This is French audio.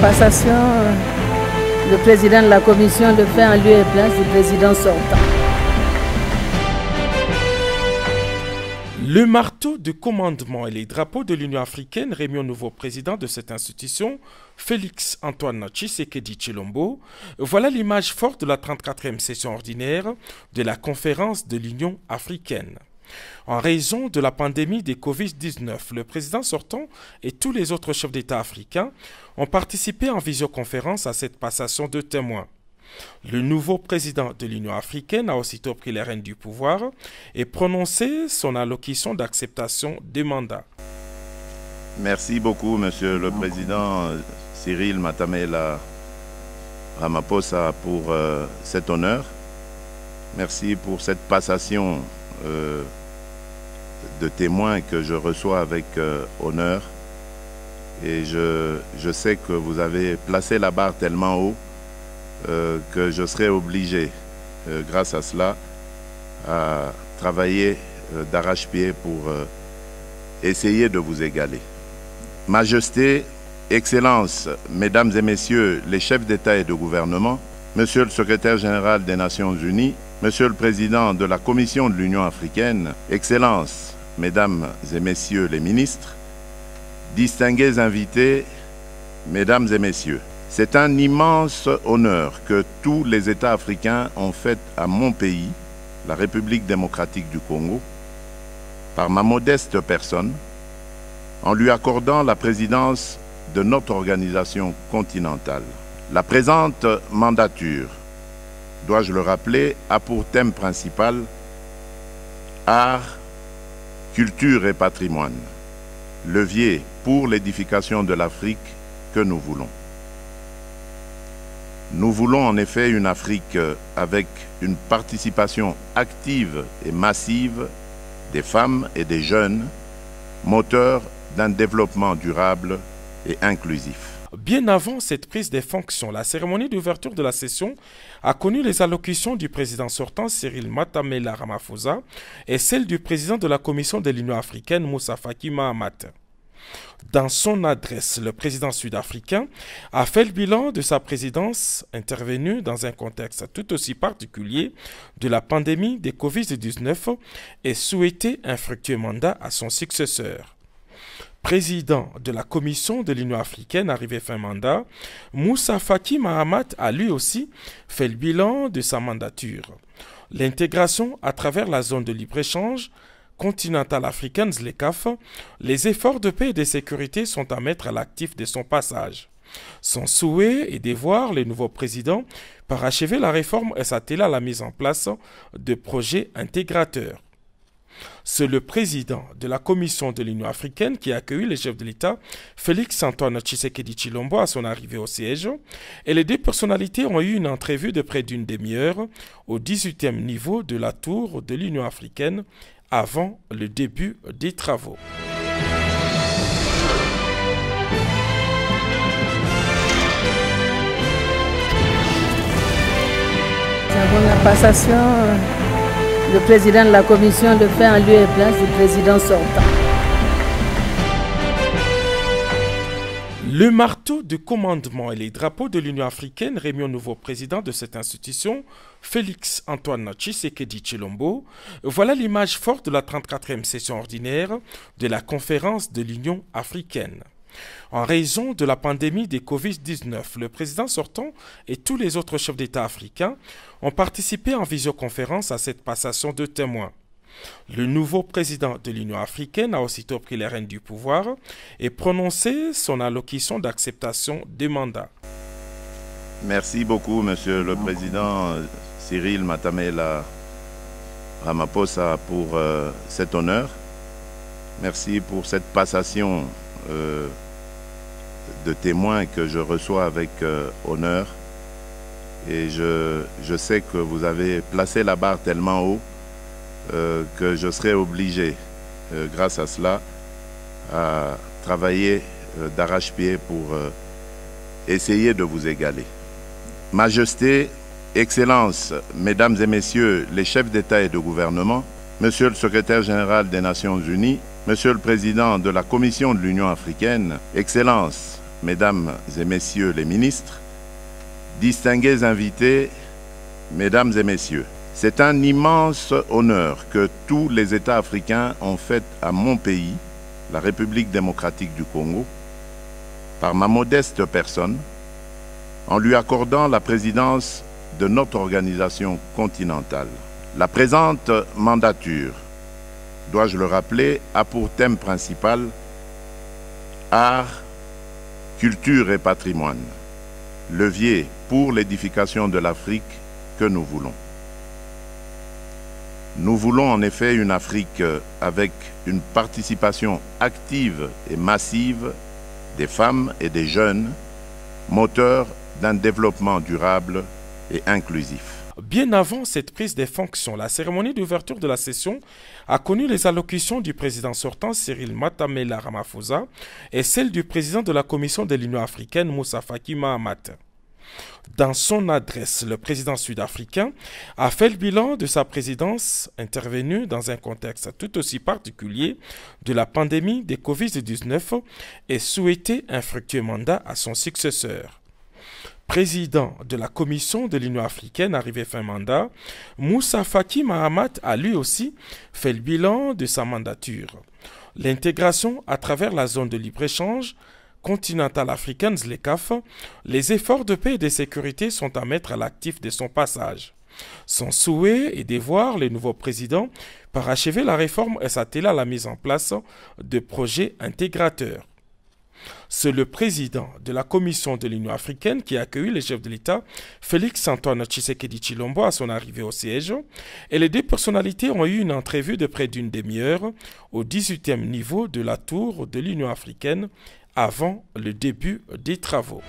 passation, le président de la commission le fait en lieu et place du président sortant. Le marteau de commandement et les drapeaux de l'Union africaine remis au nouveau président de cette institution, Félix Antoine Tshisekedi Tshilombo, voilà l'image forte de la 34e session ordinaire de la conférence de l'Union africaine. En raison de la pandémie des Covid-19, le président sortant et tous les autres chefs d'État africains ont participé en visioconférence à cette passation de témoins. Le nouveau président de l'Union africaine a aussitôt pris les rênes du pouvoir et prononcé son allocution d'acceptation des mandats. Merci beaucoup, Monsieur le Président Cyril Matamela Ramaphosa, pour cet honneur. Merci pour cette passation de témoins que je reçois avec honneur. Et je sais que vous avez placé la barre tellement haut que je serai obligé, grâce à cela, à travailler d'arrache-pied pour essayer de vous égaler. Majesté, Excellences, Mesdames et Messieurs les chefs d'État et de gouvernement, Monsieur le Secrétaire général des Nations Unies, Monsieur le Président de la Commission de l'Union africaine, Excellences, Mesdames et Messieurs les ministres, distingués invités, Mesdames et Messieurs, c'est un immense honneur que tous les États africains ont fait à mon pays, la République démocratique du Congo, par ma modeste personne, en lui accordant la présidence de notre organisation continentale. La présente mandature, dois-je le rappeler, a pour thème principal art, culture et patrimoine, levier pour l'édification de l'Afrique que nous voulons. Nous voulons en effet une Afrique avec une participation active et massive des femmes et des jeunes, moteur d'un développement durable et inclusif. Bien avant cette prise des fonctions, la cérémonie d'ouverture de la session a connu les allocutions du président sortant Cyril Matamela Ramaphosa et celle du président de la Commission de l'Union africaine Moussa Faki Mahamat. Dans son adresse, le président sud-africain a fait le bilan de sa présidence intervenue dans un contexte tout aussi particulier de la pandémie des Covid-19 et souhaité un fructueux mandat à son successeur. Président de la Commission de l'Union africaine arrivé fin mandat, Moussa Faki Mahamat a lui aussi fait le bilan de sa mandature. L'intégration à travers la zone de libre-échange continentale africaine, les CAF, les efforts de paix et de sécurité sont à mettre à l'actif de son passage. Son souhait est de voir le nouveau président parachever la réforme et s'atteler à la mise en place de projets intégrateurs. C'est le président de la Commission de l'Union africaine qui a accueilli le chef de l'État, Félix Antoine Tshisekedi Tshilombo, à son arrivée au siège, et les deux personnalités ont eu une entrevue de près d'une demi-heure au 18e niveau de la tour de l'Union africaine avant le début des travaux. Avant la passation, le président de la commission le fait en lieu et place du président sortant. Le marteau de commandement et les drapeaux de l'Union africaine remis au nouveau président de cette institution, Félix Antoine Tshisekedi Tshilombo, voilà l'image forte de la 34e session ordinaire de la conférence de l'Union africaine. En raison de la pandémie des Covid-19, le président sortant et tous les autres chefs d'État africains ont participé en visioconférence à cette passation de témoins. Le nouveau président de l'Union africaine a aussitôt pris les rênes du pouvoir et prononcé son allocution d'acceptation des mandats. Merci beaucoup, Monsieur le Président Cyril Matamela Ramaphosa, pour cet honneur. Merci pour cette passation de témoins que je reçois avec honneur. Et je sais que vous avez placé la barre tellement haut que je serai obligé, grâce à cela, à travailler d'arrache-pied pour essayer de vous égaler. Majesté, Excellences, Mesdames et Messieurs les chefs d'État et de gouvernement, Monsieur le Secrétaire général des Nations Unies, Monsieur le Président de la Commission de l'Union africaine, Excellences, Mesdames et Messieurs les ministres, distingués invités, Mesdames et Messieurs, c'est un immense honneur que tous les États africains ont fait à mon pays, la République démocratique du Congo, par ma modeste personne, en lui accordant la présidence de notre organisation continentale. La présente mandature, dois-je le rappeler, a pour thème principal art, culture et patrimoine, levier pour l'édification de l'Afrique que nous voulons. Nous voulons en effet une Afrique avec une participation active et massive des femmes et des jeunes, moteurs d'un développement durable et inclusif. Bien avant cette prise des fonctions, la cérémonie d'ouverture de la session a connu les allocutions du président sortant Cyril Matamela Ramaphosa et celle du président de la Commission de l'Union africaine Moussa Faki Mahamat. Dans son adresse, le président sud-africain a fait le bilan de sa présidence intervenue dans un contexte tout aussi particulier de la pandémie de Covid-19 et souhaité un fructueux mandat à son successeur. Président de la Commission de l'Union africaine arrivé fin mandat, Moussa Faki Mahamat a lui aussi fait le bilan de sa mandature. L'intégration à travers la zone de libre-échange continentale africaine ZLECAf, les efforts de paix et de sécurité sont à mettre à l'actif de son passage. Son souhait est de voir le nouveau président parachever la réforme et s'atteler à la mise en place de projets intégrateurs. C'est le président de la Commission de l'Union africaine qui a accueilli le chef de l'État, Félix-Antoine Tshisekedi Tshilombo, à son arrivée au siège, et les deux personnalités ont eu une entrevue de près d'une demi-heure au 18e niveau de la tour de l'Union africaine avant le début des travaux.